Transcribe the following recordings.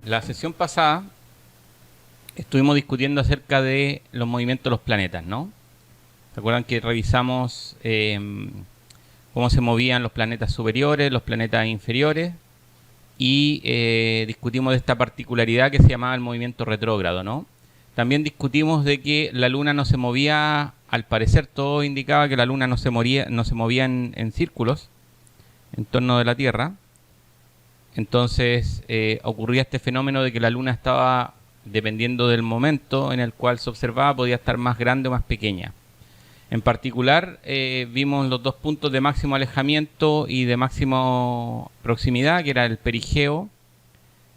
La sesión pasada estuvimos discutiendo acerca de los movimientos de los planetas, ¿no? ¿Se acuerdan que revisamos cómo se movían los planetas superiores, los planetas inferiores? Y discutimos de esta particularidad que se llamaba el movimiento retrógrado, ¿no? También discutimos de que la Luna no se movía, al parecer todo indicaba que la Luna no se movía en círculos en torno de la Tierra. Entonces ocurría este fenómeno de que la Luna estaba, dependiendo del momento en el cual se observaba, podía estar más grande o más pequeña. En particular vimos los dos puntos de máximo alejamiento y de máximo proximidad, que era el perigeo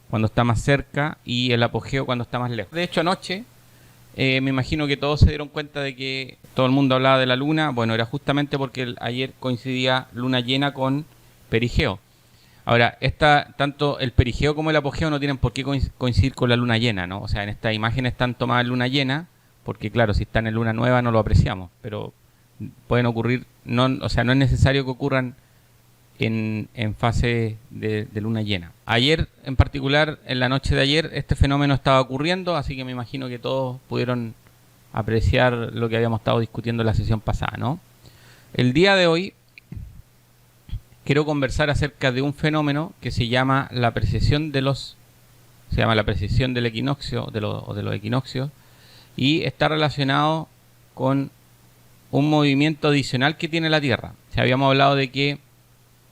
cuando está más cerca y el apogeo cuando está más lejos. De hecho, anoche me imagino que todos se dieron cuenta de que todo el mundo hablaba de la Luna. Bueno, era justamente porque ayer coincidía luna llena con perigeo. Ahora, tanto el perigeo como el apogeo no tienen por qué coincidir con la luna llena, ¿no? O sea, en esta imagen están tomadas en luna llena, porque claro, si están en luna nueva no lo apreciamos, pero pueden ocurrir, o sea, no es necesario que ocurran en fase de luna llena. Ayer, en particular, en la noche de ayer, este fenómeno estaba ocurriendo, así que me imagino que todos pudieron apreciar lo que habíamos estado discutiendo en la sesión pasada, ¿no? El día de hoy quiero conversar acerca de un fenómeno que se llama la precesión del equinoccio, de los equinoccios, y está relacionado con un movimiento adicional que tiene la Tierra. O sea, habíamos hablado de que,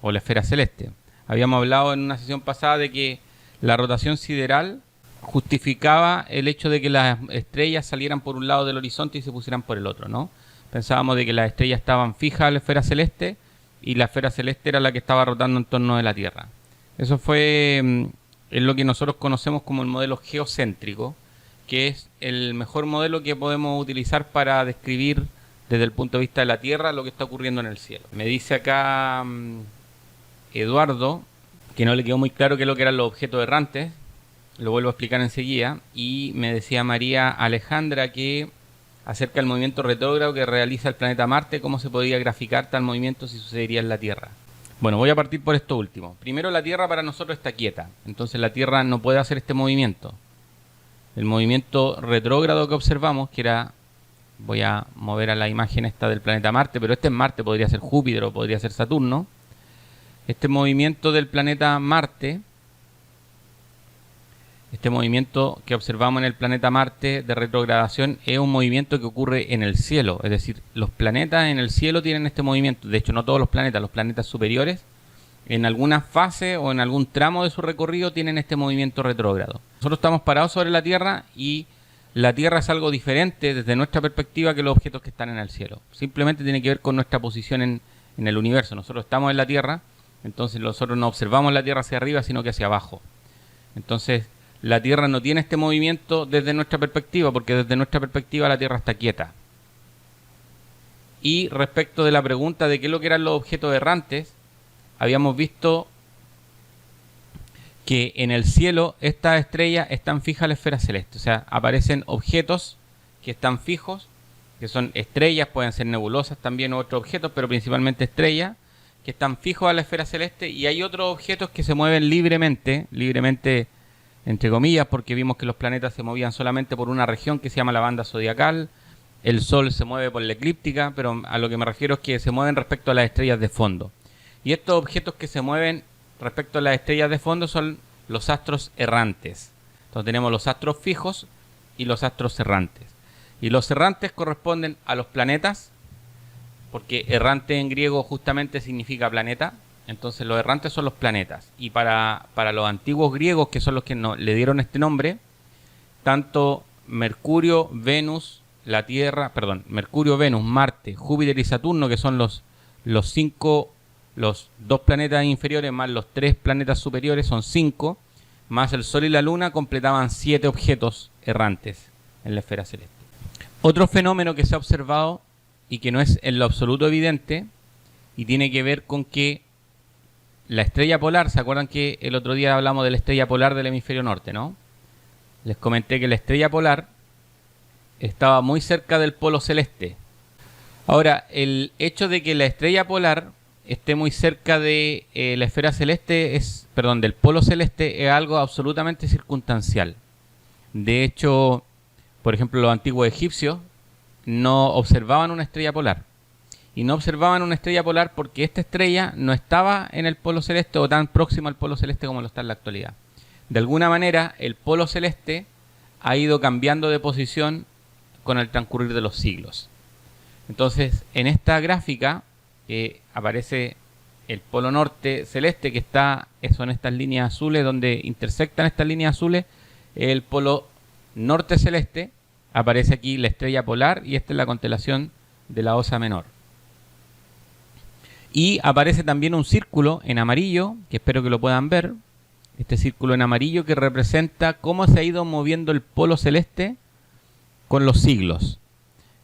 o la esfera celeste, habíamos hablado en una sesión pasada de que la rotación sideral justificaba el hecho de que las estrellas salieran por un lado del horizonte y se pusieran por el otro, ¿no? Pensábamos de que las estrellas estaban fijas a la esfera celeste y la esfera celeste era la que estaba rotando en torno de la Tierra. Eso es lo que nosotros conocemos como el modelo geocéntrico, que es el mejor modelo que podemos utilizar para describir desde el punto de vista de la Tierra lo que está ocurriendo en el cielo. Me dice acá Eduardo que no le quedó muy claro qué es lo que eran los objetos errantes. Lo vuelvo a explicar enseguida. Y me decía María Alejandra que acerca del movimiento retrógrado que realiza el planeta Marte, cómo se podría graficar tal movimiento si sucedería en la Tierra. Bueno, voy a partir por esto último. Primero, la Tierra para nosotros está quieta, entonces la Tierra no puede hacer este movimiento. El movimiento retrógrado que observamos, que era, voy a mover a la imagen esta del planeta Marte, pero este es Marte, podría ser Júpiter o podría ser Saturno. Este movimiento del planeta Marte, este movimiento que observamos en el planeta Marte de retrogradación es un movimiento que ocurre en el cielo. Es decir, los planetas en el cielo tienen este movimiento. De hecho, no todos los planetas superiores, en alguna fase o en algún tramo de su recorrido tienen este movimiento retrógrado. Nosotros estamos parados sobre la Tierra y la Tierra es algo diferente desde nuestra perspectiva que los objetos que están en el cielo. Simplemente tiene que ver con nuestra posición en el universo. Nosotros estamos en la Tierra, entonces nosotros no observamos la Tierra hacia arriba, sino que hacia abajo. Entonces, la Tierra no tiene este movimiento desde nuestra perspectiva, porque desde nuestra perspectiva la Tierra está quieta. Y respecto de la pregunta de qué es lo que eran los objetos errantes, habíamos visto que en el cielo estas estrellas están fijas a la esfera celeste. O sea, aparecen objetos que están fijos, que son estrellas, pueden ser nebulosas también u otros objetos, pero principalmente estrellas, que están fijos a la esfera celeste, y hay otros objetos que se mueven libremente entre comillas, porque vimos que los planetas se movían solamente por una región que se llama la banda zodiacal. El Sol se mueve por la eclíptica, pero a lo que me refiero es que se mueven respecto a las estrellas de fondo. Y estos objetos que se mueven respecto a las estrellas de fondo son los astros errantes. Entonces tenemos los astros fijos y los astros errantes. Y los errantes corresponden a los planetas, porque errante en griego justamente significa planeta. Entonces los errantes son los planetas. Y para los antiguos griegos, que son los que le dieron este nombre, tanto Mercurio, Venus, Mercurio, Venus, Marte, Júpiter y Saturno, que son los dos planetas inferiores más los 3 planetas superiores, son 5, más el Sol y la Luna, completaban 7 objetos errantes en la esfera celeste. Otro fenómeno que se ha observado y que no es en lo absoluto evidente, y tiene que ver con que la estrella polar, ¿se acuerdan que el otro día hablamos de la estrella polar del hemisferio norte, no? Les comenté que la estrella polar estaba muy cerca del polo celeste. Ahora, el hecho de que la estrella polar esté muy cerca de la esfera celeste del polo celeste, es algo absolutamente circunstancial. De hecho, por ejemplo, los antiguos egipcios no observaban una estrella polar. Y no observaban una estrella polar porque esta estrella no estaba en el polo celeste o tan próximo al polo celeste como lo está en la actualidad. De alguna manera, el polo celeste ha ido cambiando de posición con el transcurrir de los siglos. Entonces, en esta gráfica aparece el polo norte celeste, que son estas líneas azules, donde intersectan estas líneas azules, el polo norte celeste. Aparece aquí la estrella polar y esta es la constelación de la Osa Menor. Y aparece también un círculo en amarillo, que espero que lo puedan ver. Este círculo en amarillo que representa cómo se ha ido moviendo el polo celeste con los siglos.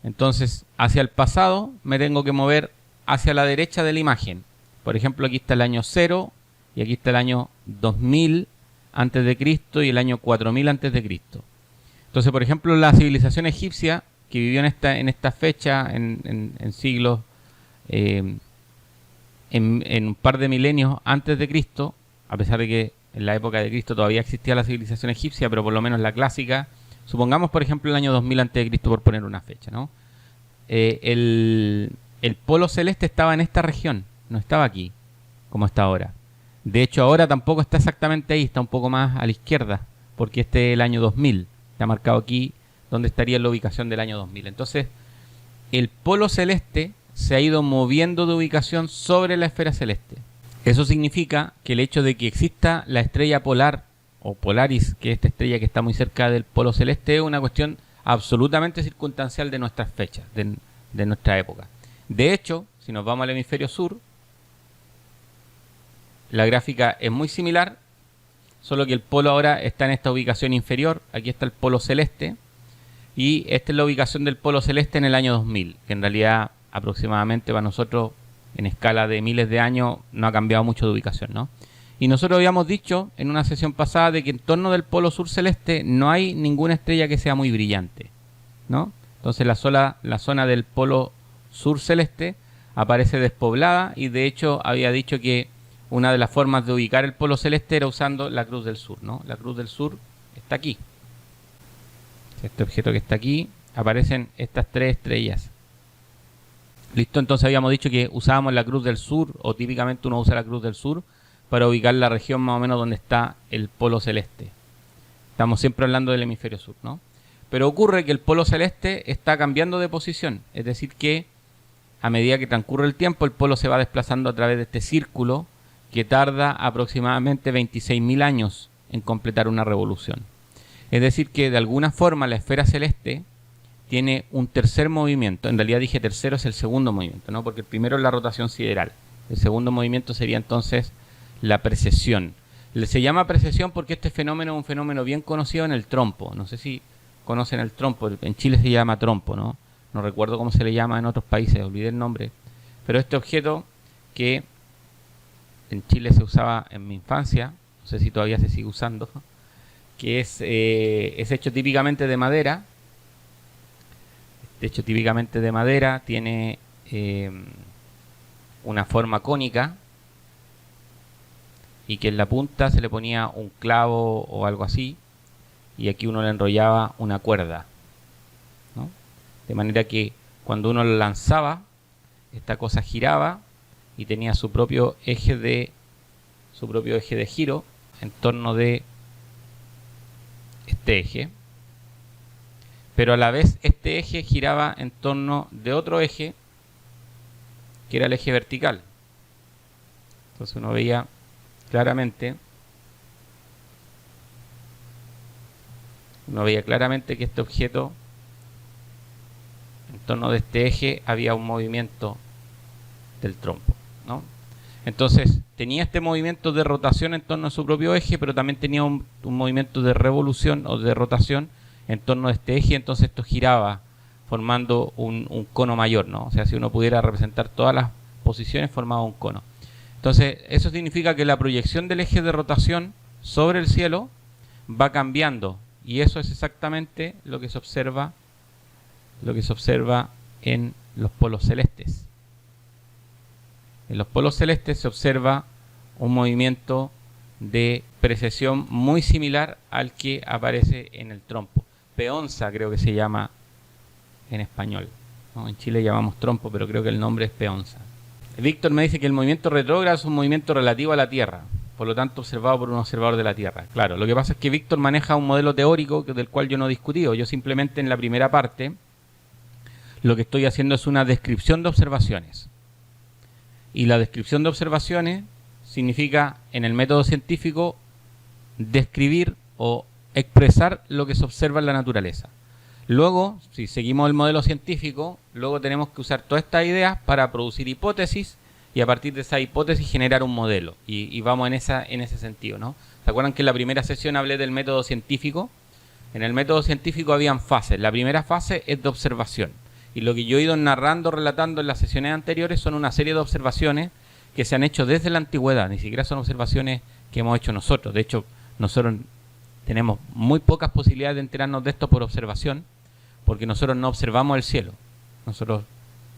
Entonces, hacia el pasado me tengo que mover hacia la derecha de la imagen. Por ejemplo, aquí está el año 0 y aquí está el año 2000 antes de Cristo y el año 4000 antes de Cristo. Entonces, por ejemplo, la civilización egipcia que vivió en esta fecha, en siglos, en un par de milenios antes de Cristo, a pesar de que en la época de Cristo todavía existía la civilización egipcia, pero por lo menos la clásica, supongamos por ejemplo el año 2000 antes de Cristo, por poner una fecha, ¿no? El polo celeste estaba en esta región, no estaba aquí, como está ahora. De hecho, ahora tampoco está exactamente ahí, está un poco más a la izquierda, porque este es el año 2000. Está marcado aquí donde estaría la ubicación del año 2000. Entonces, el polo celeste se ha ido moviendo de ubicación sobre la esfera celeste. Eso significa que el hecho de que exista la estrella polar o Polaris, que es esta estrella que está muy cerca del polo celeste, es una cuestión absolutamente circunstancial de nuestras fechas, de nuestra época. De hecho, si nos vamos al hemisferio sur, la gráfica es muy similar, solo que el polo ahora está en esta ubicación inferior. Aquí está el polo celeste y esta es la ubicación del polo celeste en el año 2000, que en realidad aproximadamente para nosotros en escala de miles de años no ha cambiado mucho de ubicación, ¿no? Y nosotros habíamos dicho en una sesión pasada de que en torno del polo sur celeste no hay ninguna estrella que sea muy brillante, ¿no? Entonces la zona del polo sur celeste aparece despoblada y de hecho había dicho que una de las formas de ubicar el polo celeste era usando la cruz del sur, ¿no? La cruz del sur está aquí. Este objeto que está aquí, aparecen estas tres estrellas. Listo, entonces habíamos dicho que usábamos la cruz del sur, o típicamente uno usa la cruz del sur, para ubicar la región más o menos donde está el polo celeste. Estamos siempre hablando del hemisferio sur, ¿no? Pero ocurre que el polo celeste está cambiando de posición, es decir que a medida que transcurre el tiempo, el polo se va desplazando a través de este círculo que tarda aproximadamente 26.000 años en completar una revolución. Es decir que de alguna forma la esfera celeste tiene un tercer movimiento. En realidad dije tercero, es el segundo movimiento, ¿no? Porque el primero es la rotación sideral. El segundo movimiento sería entonces la precesión. Se llama precesión porque este fenómeno es un fenómeno bien conocido en el trompo. No sé si conocen el trompo. En Chile se llama trompo, ¿no? No recuerdo cómo se le llama en otros países, olvidé el nombre. Pero este objeto que en Chile se usaba en mi infancia, no sé si todavía se sigue usando, que es hecho típicamente de madera. De hecho, típicamente de madera, tiene una forma cónica y que en la punta se le ponía un clavo o algo así y aquí uno le enrollaba una cuerda, ¿no? De manera que cuando uno lo lanzaba, esta cosa giraba y tenía su propio eje de giro en torno de este eje. Pero a la vez este eje giraba en torno de otro eje que era el eje vertical. Entonces uno veía claramente que este objeto, en torno de este eje había un movimiento del trompo, ¿no? Entonces tenía este movimiento de rotación en torno a su propio eje, pero también tenía un movimiento de revolución o de rotación en torno a este eje. Entonces esto giraba formando un cono mayor, ¿no? O sea, si uno pudiera representar todas las posiciones, formaba un cono. Entonces eso significa que la proyección del eje de rotación sobre el cielo va cambiando, y eso es exactamente lo que se observa lo que se observa en los polos celestes. En los polos celestes se observa un movimiento de precesión muy similar al que aparece en el trompo. Peonza creo que se llama en español, ¿no? En Chile llamamos trompo, pero creo que el nombre es peonza. Víctor me dice que el movimiento retrógrado es un movimiento relativo a la Tierra, por lo tanto observado por un observador de la Tierra. Claro, lo que pasa es que Víctor maneja un modelo teórico del cual yo no he discutido. Yo simplemente en la primera parte lo que estoy haciendo es una descripción de observaciones. Y la descripción de observaciones significa, en el método científico, describir o expresar lo que se observa en la naturaleza. Luego, si seguimos el modelo científico, luego tenemos que usar todas estas ideas para producir hipótesis y a partir de esa hipótesis generar un modelo. Y vamos en ese sentido, ¿no? ¿Se acuerdan que en la primera sesión hablé del método científico? En el método científico habían fases. La primera fase es de observación. Y lo que yo he ido narrando, relatando en las sesiones anteriores son una serie de observaciones que se han hecho desde la antigüedad. Ni siquiera son observaciones que hemos hecho nosotros. De hecho, nosotros tenemos muy pocas posibilidades de enterarnos de esto por observación, porque nosotros no observamos el cielo. Nosotros,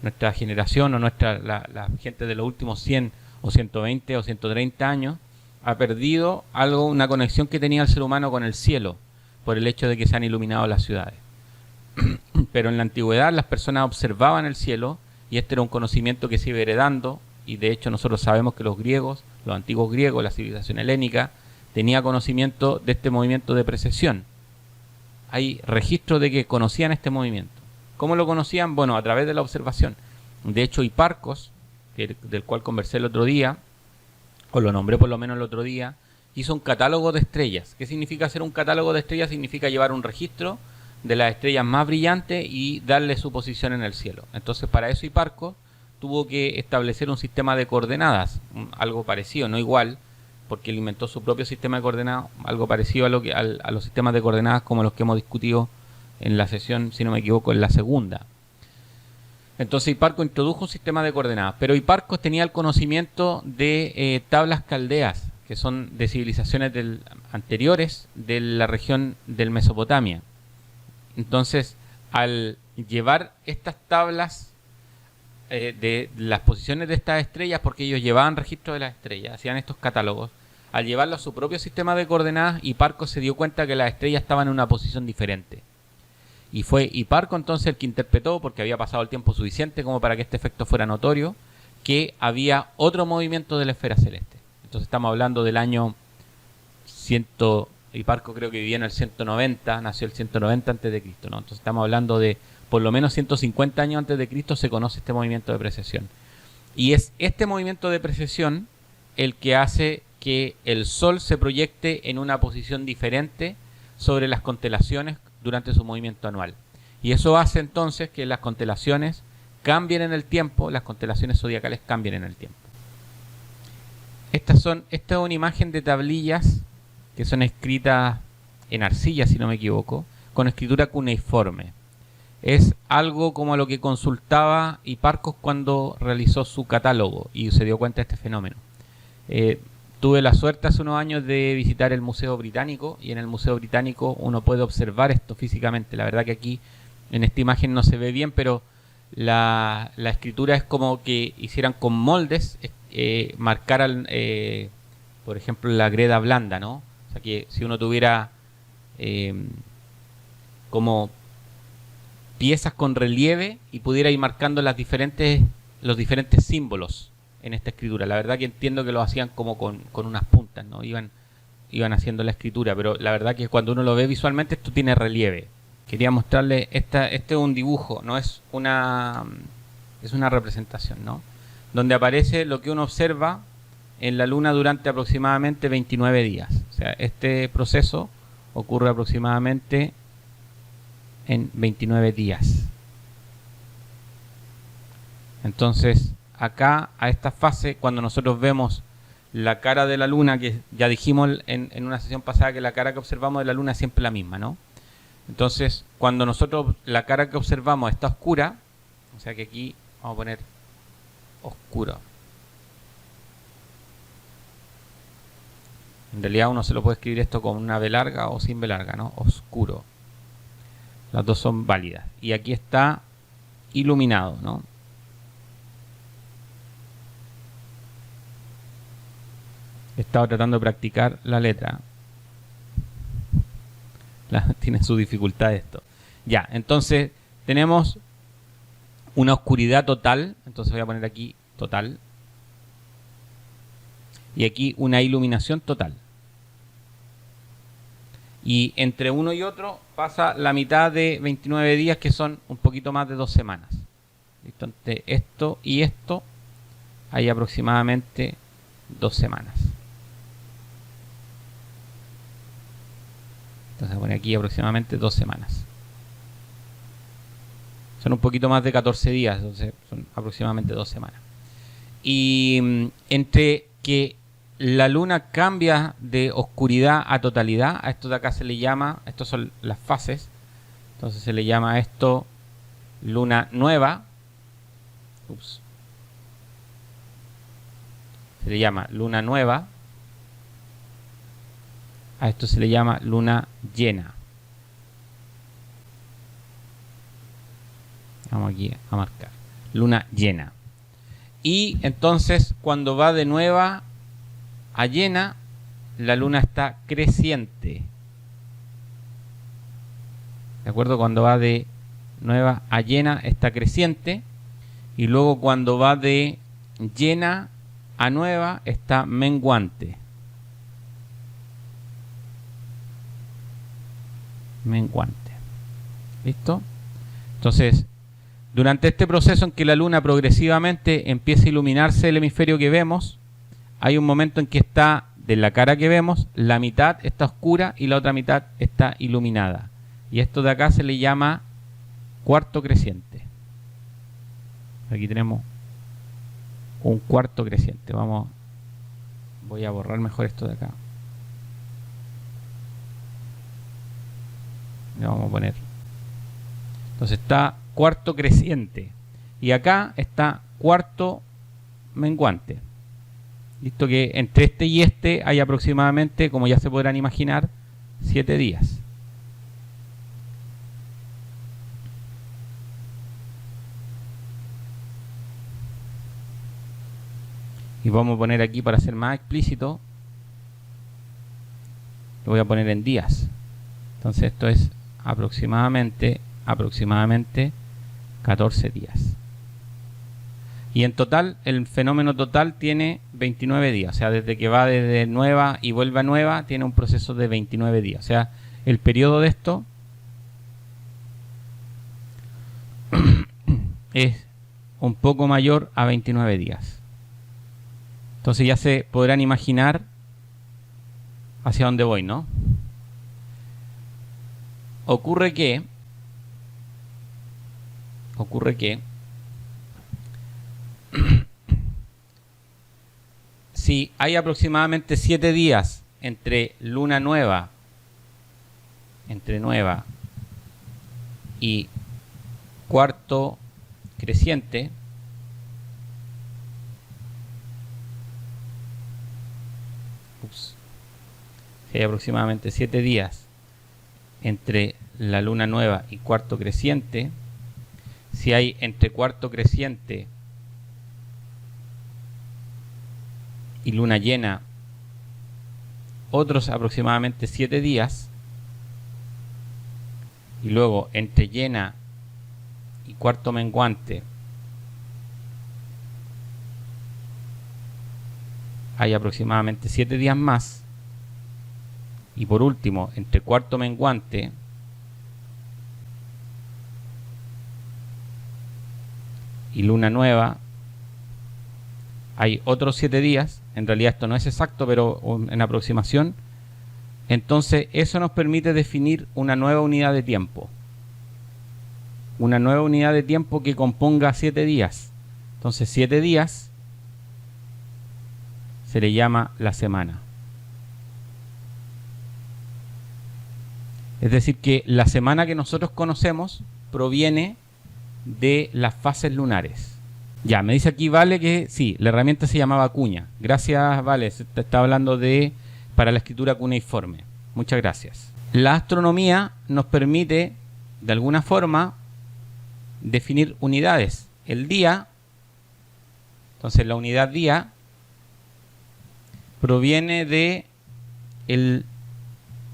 nuestra generación o la gente de los últimos 100 o 120 o 130 años ha perdido una conexión que tenía el ser humano con el cielo por el hecho de que se han iluminado las ciudades. Pero en la antigüedad las personas observaban el cielo y este era un conocimiento que se iba heredando, y de hecho nosotros sabemos que los griegos, los antiguos griegos, la civilización helénica, tenía conocimiento de este movimiento de precesión. Hay registros de que conocían este movimiento. ¿Cómo lo conocían? Bueno, a través de la observación. De hecho, Hiparcos, del cual conversé el otro día, o lo nombré por lo menos el otro día, hizo un catálogo de estrellas. ¿Qué significa hacer un catálogo de estrellas? Significa llevar un registro de las estrellas más brillantes y darle su posición en el cielo. Entonces, para eso Hiparcos tuvo que establecer un sistema de coordenadas, algo parecido, no igual, porque él inventó su propio sistema de coordenadas, algo parecido a los sistemas de coordenadas como los que hemos discutido en la sesión, si no me equivoco, en la segunda. Entonces Hiparcos introdujo un sistema de coordenadas, pero Hiparcos tenía el conocimiento de tablas caldeas, que son de civilizaciones anteriores de la región del Mesopotamia. Entonces, al llevar estas tablas de las posiciones de estas estrellas, porque ellos llevaban registro de las estrellas, hacían estos catálogos, al llevarlo a su propio sistema de coordenadas, Hiparcos se dio cuenta que las estrellas estaban en una posición diferente. Y fue Hiparco entonces el que interpretó, porque había pasado el tiempo suficiente como para que este efecto fuera notorio, que había otro movimiento de la esfera celeste. Entonces estamos hablando del año 100, Hiparco creo que vivía en el 190, nació el 190 a.C., ¿no? Entonces estamos hablando de por lo menos 150 años antes de Cristo se conoce este movimiento de precesión. Y es este movimiento de precesión el que hace que el Sol se proyecte en una posición diferente sobre las constelaciones durante su movimiento anual. Y eso hace entonces que las constelaciones cambien en el tiempo, las constelaciones zodiacales cambien en el tiempo. Esta es una imagen de tablillas que son escritas en arcilla, si no me equivoco, con escritura cuneiforme. Es algo como lo que consultaba Hiparcos cuando realizó su catálogo y se dio cuenta de este fenómeno. Tuve la suerte hace unos años de visitar el Museo Británico, y en el Museo Británico uno puede observar esto físicamente. La verdad que aquí en esta imagen no se ve bien, pero la escritura es como que hicieran con moldes, marcaran, por ejemplo, la greda blanda, ¿no? O sea que si uno tuviera como piezas con relieve y pudiera ir marcando los diferentes símbolos en esta escritura. La verdad que entiendo que lo hacían como con unas puntas, ¿no? Iban haciendo la escritura, pero la verdad que cuando uno lo ve visualmente esto tiene relieve. Quería mostrarle, este es un dibujo, no es es una representación, ¿no? Donde aparece lo que uno observa en la Luna durante aproximadamente 29 días. O sea, este proceso ocurre aproximadamente en 29 días. Entonces, acá, a esta fase, cuando nosotros vemos la cara de la Luna, que ya dijimos en una sesión pasada que la cara que observamos de la Luna es siempre la misma, ¿no? Entonces, cuando nosotros la cara que observamos está oscura, o sea que aquí vamos a poner oscuro. En realidad uno se lo puede escribir esto con una B larga o sin B larga, ¿no? Oscuro. Las dos son válidas. Y aquí está iluminado, ¿no? He estado tratando de practicar la letra. Tiene su dificultad esto. Ya, entonces tenemos una oscuridad total. Entonces voy a poner aquí total. Y aquí una iluminación total. Y entre uno y otro pasa la mitad de 29 días, que son un poquito más de 2 semanas. ¿Listo? Entre esto y esto hay aproximadamente 2 semanas. Entonces voy a poner aquí aproximadamente 2 semanas. Son un poquito más de 14 días, entonces son aproximadamente 2 semanas. Y entre que la luna cambia de oscuridad a totalidad, a esto de acá se le llama, estos son las fases, entonces se le llama a esto luna nueva. Se le llama luna nueva. A esto se le llama luna llena. Vamos aquí a marcar. Luna llena. Y entonces cuando va de nueva a llena, la luna está creciente. ¿De acuerdo? Cuando va de nueva a llena está creciente. Y luego cuando va de llena a nueva está menguante. Menguante. ¿Listo? Entonces, durante este proceso en que la luna progresivamente empieza a iluminarse el hemisferio que vemos, hay un momento en que está, de la cara que vemos, la mitad está oscura y la otra mitad está iluminada. Y esto de acá se le llama cuarto creciente. Aquí tenemos un cuarto creciente. Voy a borrar mejor esto de acá. Le vamos a poner. Entonces está cuarto creciente. Y acá está cuarto menguante. Listo, que entre este y este hay aproximadamente, como ya se podrán imaginar, 7 días. Y vamos a poner aquí, para ser más explícito, lo voy a poner en días. Entonces esto es aproximadamente 14 días. Y en total, el fenómeno total tiene 29 días. O sea, desde que va desde nueva y vuelve a nueva, tiene un proceso de 29 días. O sea, el periodo de esto es un poco mayor a 29 días. Entonces ya se podrán imaginar hacia dónde voy, ¿no? Ocurre que si hay aproximadamente 7 días entre luna nueva, y cuarto creciente, si hay aproximadamente 7 días entre la luna nueva y cuarto creciente, si hay entre cuarto creciente y luna llena otros aproximadamente 7 días, y luego entre llena y cuarto menguante hay aproximadamente 7 días más, y por último entre cuarto menguante y luna nueva hay otros 7 días. En realidad esto no es exacto, pero en aproximación. Entonces eso nos permite definir una nueva unidad de tiempo. Una nueva unidad de tiempo que componga 7 días. Entonces 7 días se le llama la semana. Es decir, que la semana que nosotros conocemos proviene de las fases lunares. Ya, me dice aquí Vale que sí, la herramienta se llamaba cuña. Gracias, Vale, se está hablando de para la escritura cuneiforme. Muchas gracias. La astronomía nos permite de alguna forma, definir unidades. El día, entonces la unidad día, proviene de el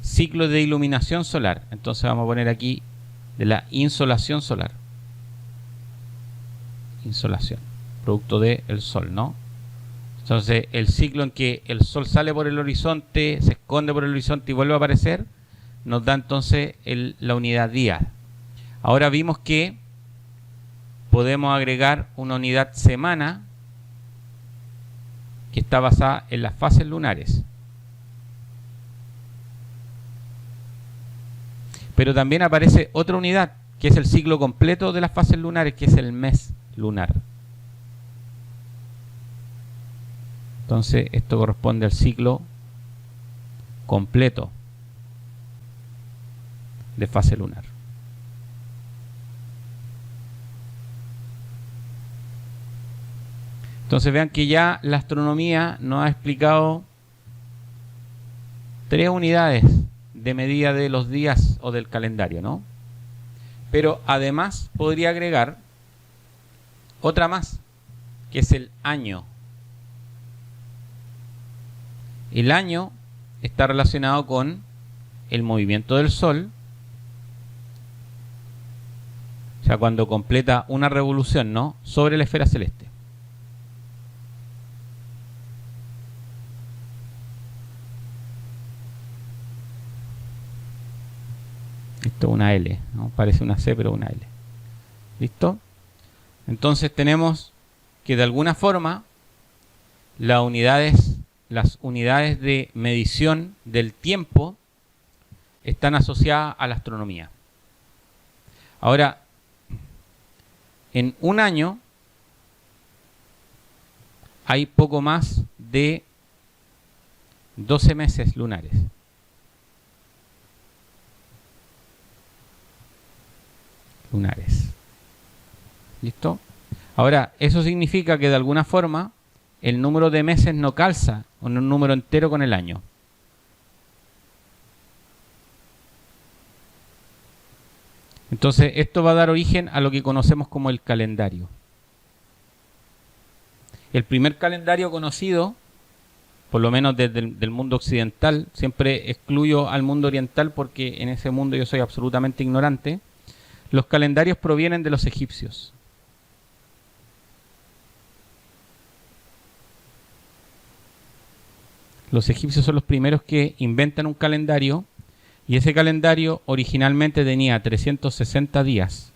ciclo de iluminación solar. Entonces vamos a poner aquí de la insolación solar. Insolación, producto del sol, ¿no? Entonces el ciclo en que el sol sale por el horizonte, se esconde por el horizonte y vuelve a aparecer, nos da entonces la unidad día. Ahora vimos que podemos agregar una unidad semana que está basada en las fases lunares. Pero también aparece otra unidad, que es el ciclo completo de las fases lunares, que es el mes lunar. Entonces, esto corresponde al ciclo completo de fase lunar. Entonces vean que ya la astronomía nos ha explicado 3 unidades de medida de los días o del calendario, ¿no? Pero además podría agregar otra más, que es el año. El año está relacionado con el movimiento del Sol. O sea, cuando completa una revolución, ¿no?, sobre la esfera celeste. Esto es una L, ¿no? Parece una C, pero una L. ¿Listo? Entonces tenemos que de alguna forma las unidades de medición del tiempo están asociadas a la astronomía. Ahora, en un año hay poco más de 12 meses lunares. ¿Listo? Ahora, eso significa que de alguna forma el número de meses no calza con un número entero con el año. Entonces, esto va a dar origen a lo que conocemos como el calendario. El primer calendario conocido, por lo menos desde el mundo occidental, siempre excluyo al mundo oriental porque en ese mundo yo soy absolutamente ignorante. Los calendarios provienen de los egipcios. Los egipcios son los primeros que inventan un calendario, y ese calendario originalmente tenía 360 días.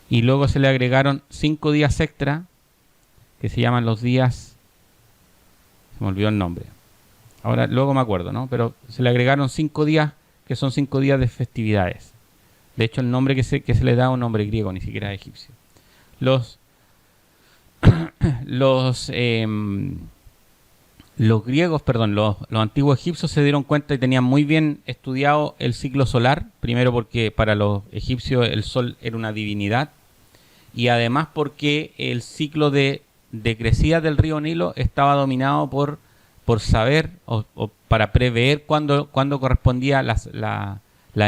Y luego se le agregaron 5 días extra, que se llaman los días... Se me olvidó el nombre. Ahora, luego me acuerdo, ¿no? Pero se le agregaron 5 días, que son 5 días de festividades. De hecho, el nombre que se le da es un nombre griego, ni siquiera egipcio. Los griegos, perdón, los antiguos egipcios se dieron cuenta y tenían muy bien estudiado el ciclo solar. Primero porque para los egipcios el sol era una divinidad. Y además porque el ciclo de crecida del río Nilo estaba dominado por saber o para prever cuándo correspondía las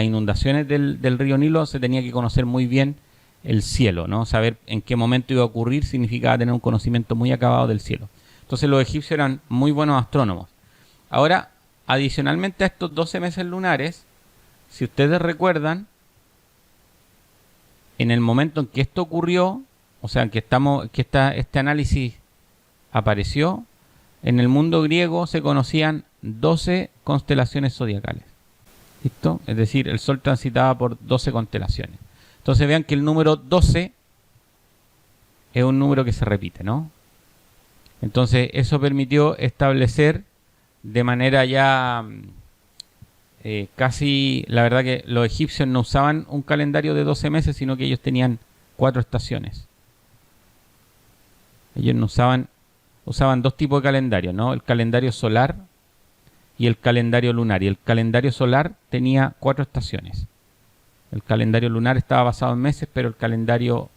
inundaciones del río Nilo. Se tenía que conocer muy bien el cielo, ¿no? Saber en qué momento iba a ocurrir significaba tener un conocimiento muy acabado del cielo. Entonces los egipcios eran muy buenos astrónomos. Ahora, adicionalmente a estos 12 meses lunares, si ustedes recuerdan, en el momento en que esto ocurrió, o sea, que este análisis apareció, en el mundo griego se conocían 12 constelaciones zodiacales. ¿Listo? Es decir, el Sol transitaba por 12 constelaciones. Entonces vean que el número 12 es un número que se repite, ¿no? Entonces eso permitió establecer de manera ya casi... La verdad que los egipcios no usaban un calendario de 12 meses, sino que ellos tenían 4 estaciones. Ellos no usaban 2 tipos de calendario, ¿no? El calendario solar y el calendario lunar. Y el calendario solar tenía 4 estaciones. El calendario lunar estaba basado en meses, pero el calendario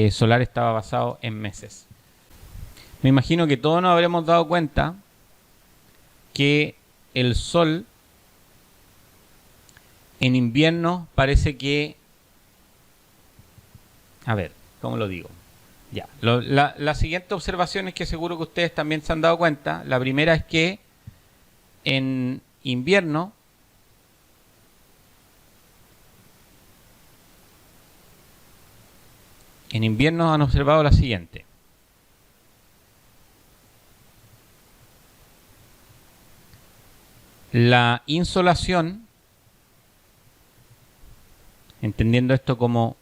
solar estaba basado en meses. Me imagino que todos nos habremos dado cuenta que el Sol en invierno parece que... A ver, ¿cómo lo digo? Ya. La siguiente observación es que seguro que ustedes también se han dado cuenta. La primera es que en invierno han observado la siguiente. La insolación, entendiendo esto como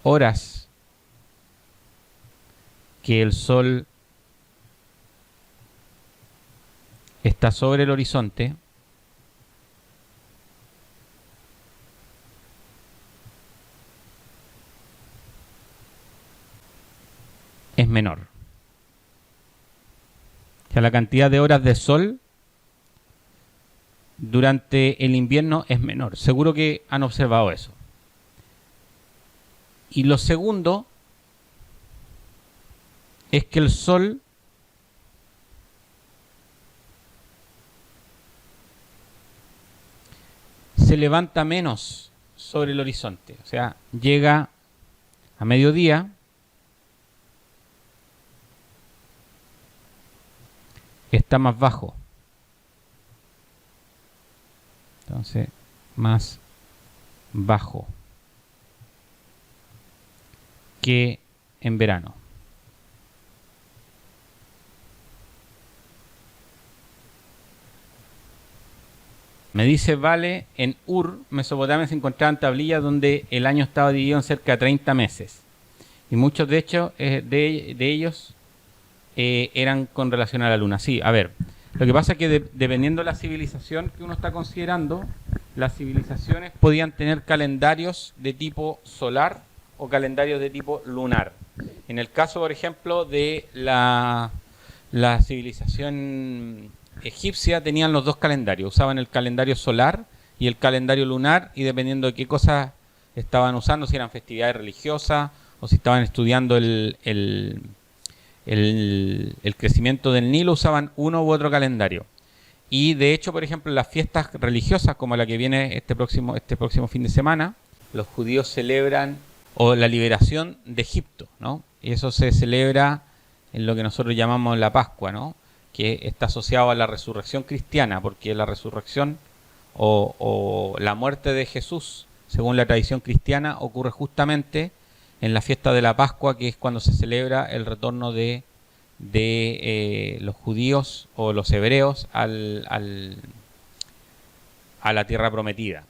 horas que el sol está sobre el horizonte, es menor. O sea, la cantidad de horas de sol durante el invierno es menor. Seguro que han observado eso. Y lo segundo es que el sol se levanta menos sobre el horizonte. O sea, llega a mediodía, está más bajo. Entonces, más bajo que en verano. Me dice Vale, en Ur, Mesopotamia, se encontraban tablillas donde el año estaba dividido en cerca de 30 meses. Y muchos de hecho de ellos eran con relación a la luna. Sí, a ver, lo que pasa es que dependiendo de la civilización que uno está considerando, las civilizaciones podían tener calendarios de tipo solar o calendarios de tipo lunar. En el caso, por ejemplo, de la civilización egipcia, tenían los dos calendarios. Usaban el calendario solar y el calendario lunar, y dependiendo de qué cosas estaban usando, si eran festividades religiosas o si estaban estudiando el crecimiento del Nilo, usaban uno u otro calendario. Y de hecho, por ejemplo, en las fiestas religiosas como la que viene este próximo fin de semana, los judíos celebran la liberación de Egipto, ¿no? Y eso se celebra en lo que nosotros llamamos la Pascua, ¿no? Que está asociado a la resurrección cristiana, porque la resurrección o la muerte de Jesús, según la tradición cristiana, ocurre justamente en la fiesta de la Pascua, que es cuando se celebra el retorno de los judíos o los hebreos a la tierra prometida.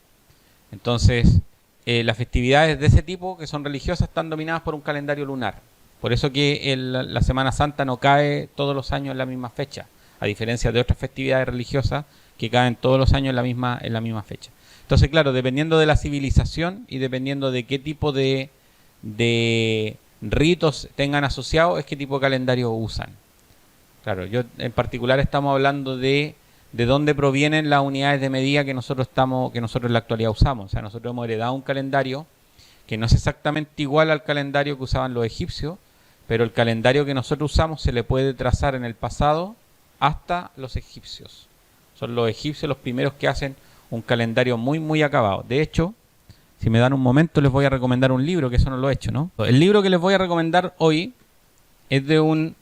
Entonces, las festividades de ese tipo, que son religiosas, están dominadas por un calendario lunar. Por eso que la Semana Santa no cae todos los años en la misma fecha, a diferencia de otras festividades religiosas que caen todos los años en la misma fecha. Entonces, claro, dependiendo de la civilización y dependiendo de qué tipo de ritos tengan asociados, es qué tipo de calendario usan. Claro, yo en particular estamos hablando de dónde provienen las unidades de medida que nosotros en la actualidad usamos. O sea, nosotros hemos heredado un calendario que no es exactamente igual al calendario que usaban los egipcios, pero el calendario que nosotros usamos se le puede trazar en el pasado hasta los egipcios. Son los egipcios los primeros que hacen un calendario muy, muy acabado. De hecho, si me dan un momento, les voy a recomendar un libro, que eso no lo he hecho, ¿no? El libro que les voy a recomendar hoy es de un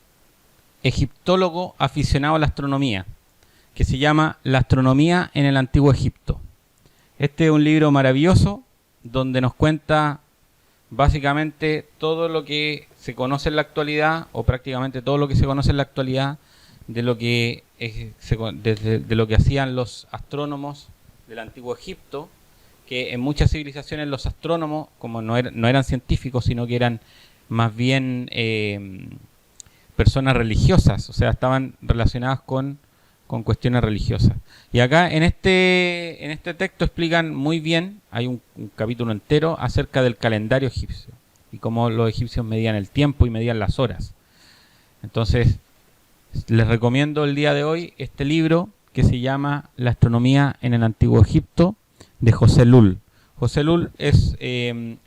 egiptólogo aficionado a la astronomía, que se llama La astronomía en el Antiguo Egipto. Este es un libro maravilloso, donde nos cuenta básicamente todo lo que se conoce en la actualidad, o prácticamente todo lo que se conoce en la actualidad, de lo que hacían los astrónomos del Antiguo Egipto, que en muchas civilizaciones los astrónomos, como no eran científicos, sino que eran más bien personas religiosas, o sea, estaban relacionadas con cuestiones religiosas. Y acá en este texto explican muy bien, hay un capítulo entero acerca del calendario egipcio y cómo los egipcios medían el tiempo y medían las horas. Entonces, les recomiendo el día de hoy este libro que se llama La astronomía en el Antiguo Egipto, de José Lull. José Lull es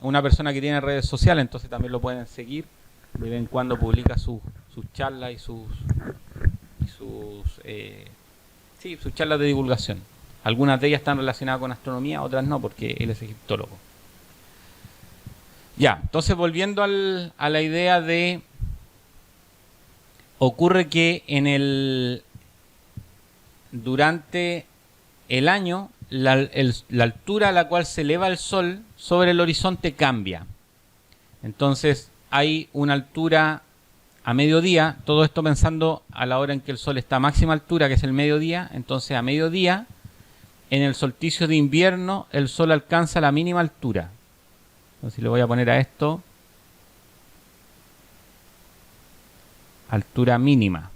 una persona que tiene redes sociales, entonces también lo pueden seguir. De vez en cuando publica sus charlas y sus charlas de divulgación. Algunas de ellas están relacionadas con astronomía, otras no, porque él es egiptólogo. Ya, entonces volviendo a la idea de... Ocurre que durante el año la altura a la cual se eleva el Sol sobre el horizonte cambia. Entonces hay una altura a mediodía, todo esto pensando a la hora en que el Sol está a máxima altura, que es el mediodía. Entonces a mediodía, en el solsticio de invierno, el Sol alcanza la mínima altura. Entonces le voy a poner a esto altura mínima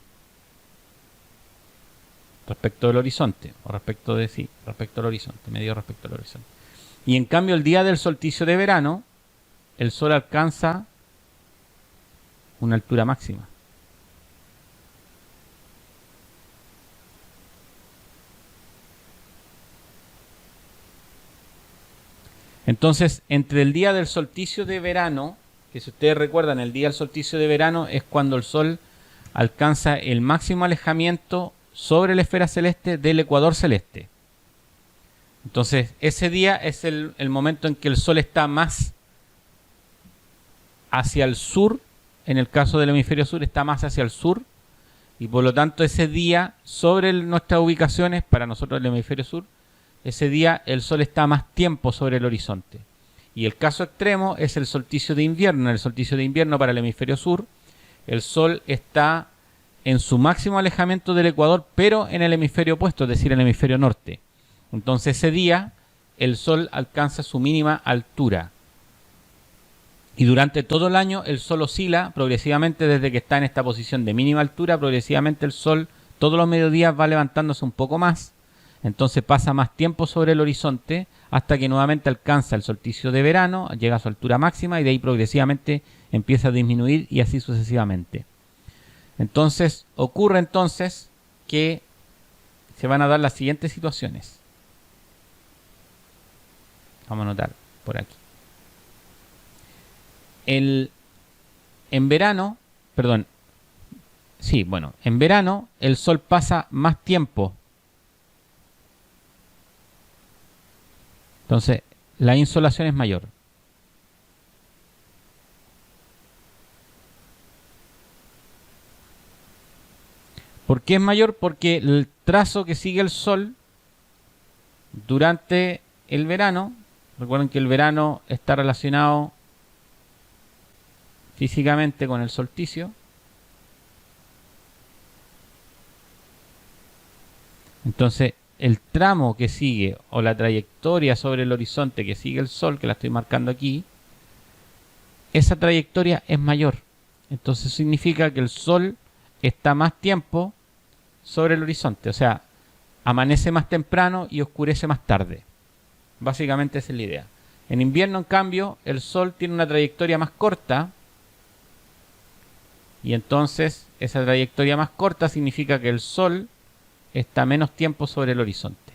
respecto del horizonte, o respecto al horizonte, medio respecto al horizonte. Y en cambio el día del solsticio de verano, el Sol alcanza una altura máxima. Entonces, entre el día del solsticio de verano, que si ustedes recuerdan, el día del solsticio de verano es cuando el Sol alcanza el máximo alejamiento sobre la esfera celeste del ecuador celeste. Entonces, ese día es el momento en que el Sol está más hacia el sur. En el caso del hemisferio sur está más hacia el sur, y por lo tanto ese día sobre nuestras ubicaciones, para nosotros el hemisferio sur, ese día el Sol está más tiempo sobre el horizonte. Y el caso extremo es el solsticio de invierno. En el solsticio de invierno para el hemisferio sur, el Sol está en su máximo alejamiento del ecuador, pero en el hemisferio opuesto, es decir, en el hemisferio norte. Entonces ese día el Sol alcanza su mínima altura. Y durante todo el año el Sol oscila progresivamente desde que está en esta posición de mínima altura. Progresivamente el Sol todos los mediodías va levantándose un poco más. Entonces pasa más tiempo sobre el horizonte hasta que nuevamente alcanza el solsticio de verano, llega a su altura máxima y de ahí progresivamente empieza a disminuir y así sucesivamente. Entonces ocurre entonces que se van a dar las siguientes situaciones. Vamos a anotar por aquí. En verano el Sol pasa más tiempo. Entonces, la insolación es mayor. ¿Por qué es mayor? Porque el trazo que sigue el Sol durante el verano, recuerden que el verano está relacionado físicamente con el solsticio. Entonces, el tramo que sigue o la trayectoria sobre el horizonte que sigue el Sol, que la estoy marcando aquí, esa trayectoria es mayor. Entonces significa que el Sol está más tiempo sobre el horizonte, o sea, amanece más temprano y oscurece más tarde. Básicamente esa es la idea. En invierno, en cambio, el Sol tiene una trayectoria más corta, y entonces esa trayectoria más corta significa que el Sol está menos tiempo sobre el horizonte.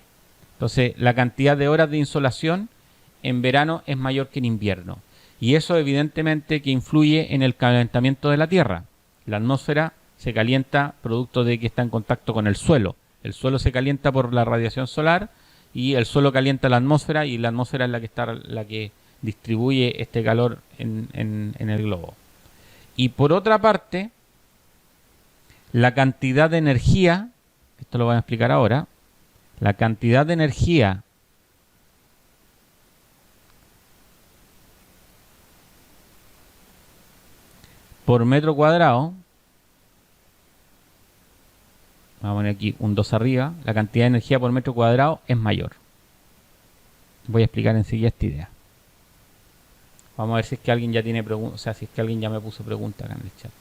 Entonces la cantidad de horas de insolación en verano es mayor que en invierno. Y eso evidentemente que influye en el calentamiento de la Tierra. La atmósfera se calienta producto de que está en contacto con el suelo. El suelo se calienta por la radiación solar y el suelo calienta la atmósfera, y la atmósfera es la que distribuye este calor en el globo. Y por otra parte, la cantidad de energía, esto lo voy a explicar ahora, la cantidad de energía por metro cuadrado, vamos a poner aquí un 2 arriba, la cantidad de energía por metro cuadrado es mayor. Voy a explicar enseguida esta idea. Vamos a ver si es que alguien ya tiene preguntas, o sea, si es que alguien ya me puso pregunta acá en el chat.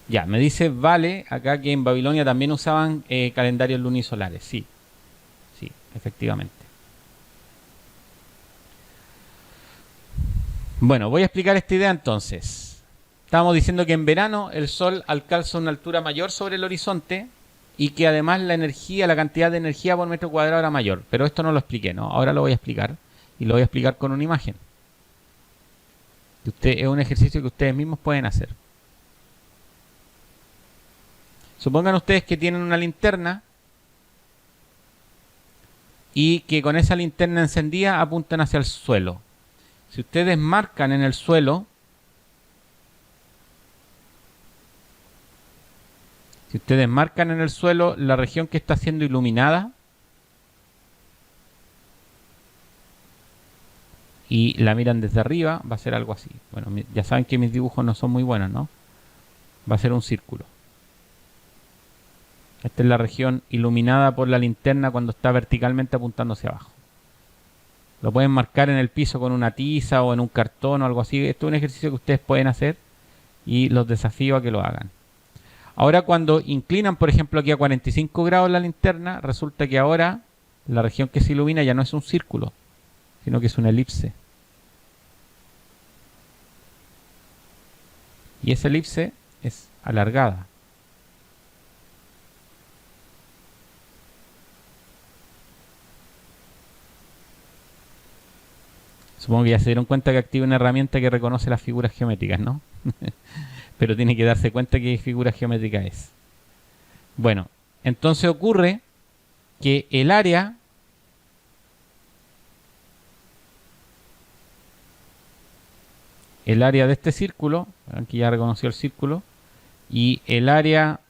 Ya, me dice Vale acá que en Babilonia también usaban calendarios lunisolares. Sí, sí, efectivamente. Bueno, voy a explicar esta idea entonces. Estábamos diciendo que en verano el Sol alcanza una altura mayor sobre el horizonte y que además la energía, la cantidad de energía por metro cuadrado era mayor. Pero esto no lo expliqué, ¿no? Ahora lo voy a explicar, y lo voy a explicar con una imagen. Es un ejercicio que ustedes mismos pueden hacer. Supongan ustedes que tienen una linterna y que con esa linterna encendida apuntan hacia el suelo. Si ustedes marcan en el suelo, la región que está siendo iluminada y la miran desde arriba, va a ser algo así. Bueno, ya saben que mis dibujos no son muy buenos, ¿no? Va a ser un círculo. Esta es la región iluminada por la linterna cuando está verticalmente apuntando hacia abajo. Lo pueden marcar en el piso con una tiza o en un cartón o algo así. Esto es un ejercicio que ustedes pueden hacer y los desafío a que lo hagan. Ahora cuando inclinan, por ejemplo, aquí a 45 grados la linterna, resulta que ahora la región que se ilumina ya no es un círculo, sino que es una elipse. Y esa elipse es alargada. Supongo que ya se dieron cuenta que activa una herramienta que reconoce las figuras geométricas, ¿no? Pero tiene que darse cuenta qué figura geométrica es. Bueno, entonces ocurre que el área de este círculo, aquí ya reconoció el círculo, y el área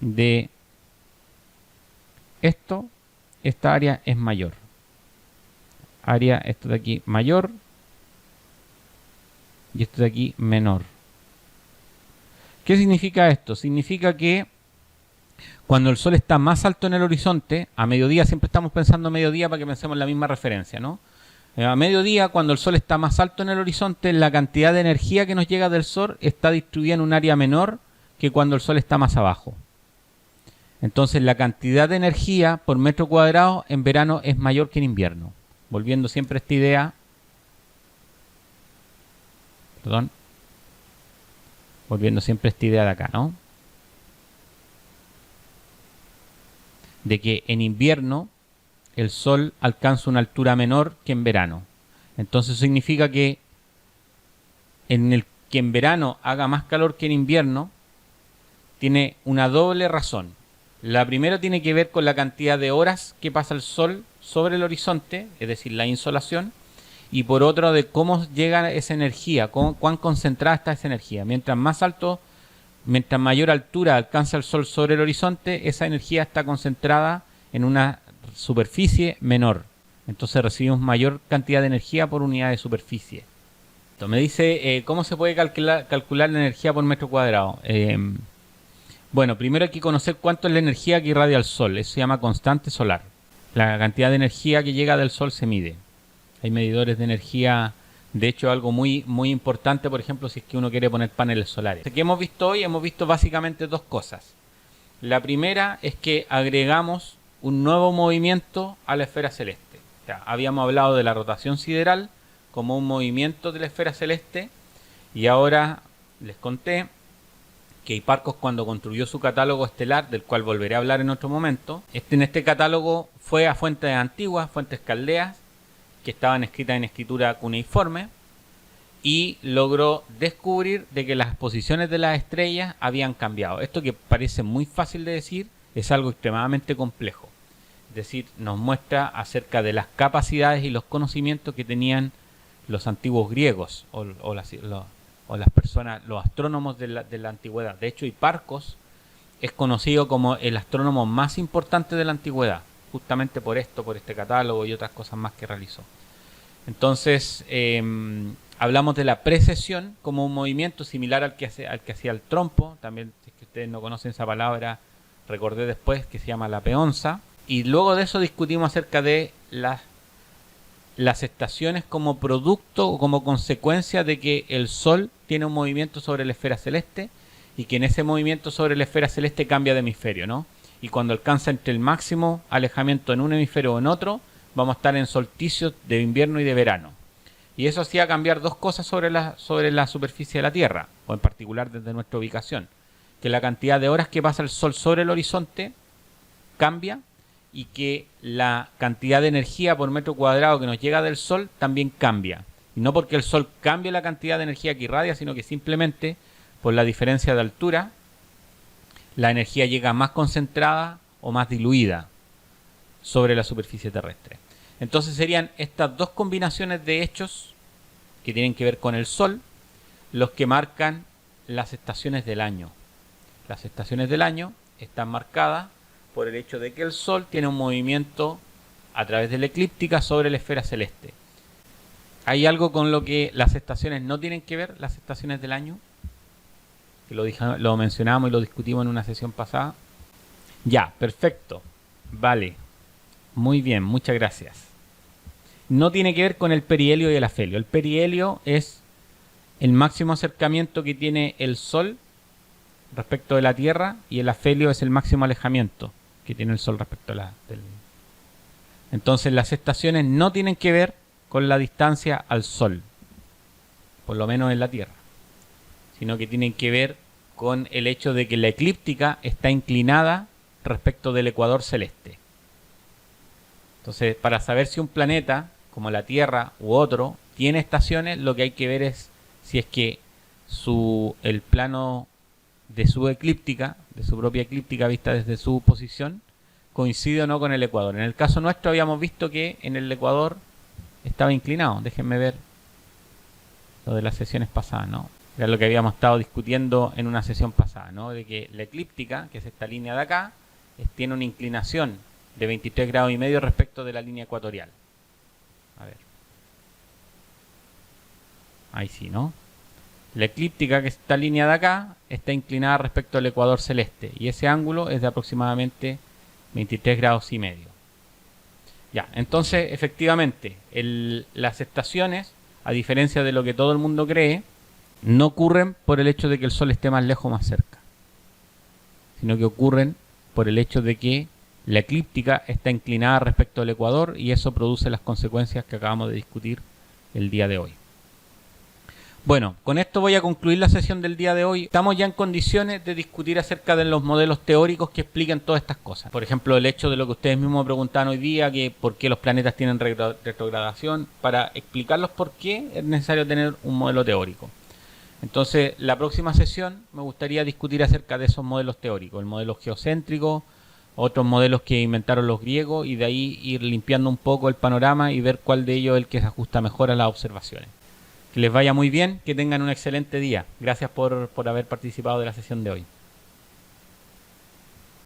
de esta área es mayor. Esto de aquí mayor y esto de aquí menor. ¿Qué significa esto? Significa que cuando el sol está más alto en el horizonte, a mediodía, siempre estamos pensando a mediodía para que pensemos en la misma referencia, ¿no? A mediodía, cuando el sol está más alto en el horizonte, la cantidad de energía que nos llega del sol está distribuida en un área menor que cuando el sol está más abajo. Entonces la cantidad de energía por metro cuadrado en verano es mayor que en invierno. Volviendo siempre a esta idea. Volviendo siempre a esta idea de acá, ¿no? De que en invierno el sol alcanza una altura menor que en verano. Entonces significa que en verano haga más calor que en invierno, tiene una doble razón. La primera tiene que ver con la cantidad de horas que pasa el sol sobre el horizonte, es decir, la insolación, y por otro de cómo llega esa energía, cuán concentrada está esa energía. Mientras mayor altura alcanza el sol sobre el horizonte, esa energía está concentrada en una superficie menor. Entonces recibimos mayor cantidad de energía por unidad de superficie. Esto me dice, ¿cómo se puede calcular la energía por metro cuadrado? Bueno, primero hay que conocer cuánto es la energía que irradia el sol. Eso se llama constante solar. La cantidad de energía que llega del sol se mide. Hay medidores de energía, de hecho algo muy importante, por ejemplo, si es que uno quiere poner paneles solares. ¿Qué hemos visto hoy? Hemos visto básicamente dos cosas. La primera es que agregamos un nuevo movimiento a la esfera celeste. O sea, habíamos hablado de la rotación sideral como un movimiento de la esfera celeste y ahora les conté que Hipparcos, cuando construyó su catálogo estelar, del cual volveré a hablar en otro momento, en este catálogo fue a fuentes antiguas, fuentes caldeas, que estaban escritas en escritura cuneiforme, y logró descubrir de que las posiciones de las estrellas habían cambiado. Esto, que parece muy fácil de decir, es algo extremadamente complejo. Es decir, nos muestra acerca de las capacidades y los conocimientos que tenían los antiguos griegos o las personas, los astrónomos de la antigüedad. De hecho, Hipparcos es conocido como el astrónomo más importante de la antigüedad, justamente por este catálogo y otras cosas más que realizó. Entonces, hablamos de la precesión como un movimiento similar al que hacía el trompo. También, si es que ustedes no conocen esa palabra, recordé después, que se llama la peonza. Y luego de eso discutimos acerca de las estaciones como producto o como consecuencia de que el Sol tiene un movimiento sobre la esfera celeste y que en ese movimiento sobre la esfera celeste cambia de hemisferio, ¿no? Y cuando alcanza entre el máximo alejamiento en un hemisferio o en otro, vamos a estar en solsticios de invierno y de verano. Y eso hacía cambiar dos cosas sobre la superficie de la Tierra, o en particular desde nuestra ubicación. Que la cantidad de horas que pasa el Sol sobre el horizonte cambia, y que la cantidad de energía por metro cuadrado que nos llega del Sol también cambia. Y no porque el Sol cambie la cantidad de energía que irradia, sino que simplemente por la diferencia de altura, la energía llega más concentrada o más diluida sobre la superficie terrestre. Entonces serían estas dos combinaciones de hechos que tienen que ver con el Sol los que marcan las estaciones del año. Las estaciones del año están marcadas por el hecho de que el Sol tiene un movimiento a través de la eclíptica sobre la esfera celeste. ¿Hay algo con lo que las estaciones no tienen que ver, las estaciones del año? Que lo mencionamos y lo discutimos en una sesión pasada. Ya, perfecto. Vale. Muy bien, muchas gracias. No tiene que ver con el perihelio y el afelio. El perihelio es el máximo acercamiento que tiene el Sol respecto de la Tierra, y el afelio es el máximo alejamiento que tiene el Sol respecto a la Tierra. Entonces las estaciones no tienen que ver con la distancia al Sol, por lo menos en la Tierra, sino que tienen que ver con el hecho de que la eclíptica está inclinada respecto del ecuador celeste. Entonces, para saber si un planeta, como la Tierra u otro, tiene estaciones, lo que hay que ver es si es que el plano de su eclíptica, de su propia eclíptica vista desde su posición, coincide o no con el ecuador. En el caso nuestro habíamos visto que en el ecuador estaba inclinado. Déjenme ver lo de las sesiones pasadas, ¿no? Era lo que habíamos estado discutiendo en una sesión pasada, ¿no? De que la eclíptica, que es esta línea de acá, tiene una inclinación de 23 grados y medio respecto de la línea ecuatorial. A ver. Ahí sí, ¿no? La eclíptica, que es esta línea de acá, está inclinada respecto al ecuador celeste, y ese ángulo es de aproximadamente 23 grados y medio. Ya, entonces efectivamente las estaciones, a diferencia de lo que todo el mundo cree, no ocurren por el hecho de que el Sol esté más lejos o más cerca, sino que ocurren por el hecho de que la eclíptica está inclinada respecto al ecuador, y eso produce las consecuencias que acabamos de discutir el día de hoy. Bueno, con esto voy a concluir la sesión del día de hoy. Estamos ya en condiciones de discutir acerca de los modelos teóricos que explican todas estas cosas. Por ejemplo, el hecho de lo que ustedes mismos preguntaban hoy día, que por qué los planetas tienen retrogradación. Para explicarlos por qué es necesario tener un modelo teórico. Entonces, la próxima sesión me gustaría discutir acerca de esos modelos teóricos. El modelo geocéntrico, otros modelos que inventaron los griegos, y de ahí ir limpiando un poco el panorama y ver cuál de ellos es el que se ajusta mejor a las observaciones. Que les vaya muy bien, que tengan un excelente día. Gracias por haber participado de la sesión de hoy.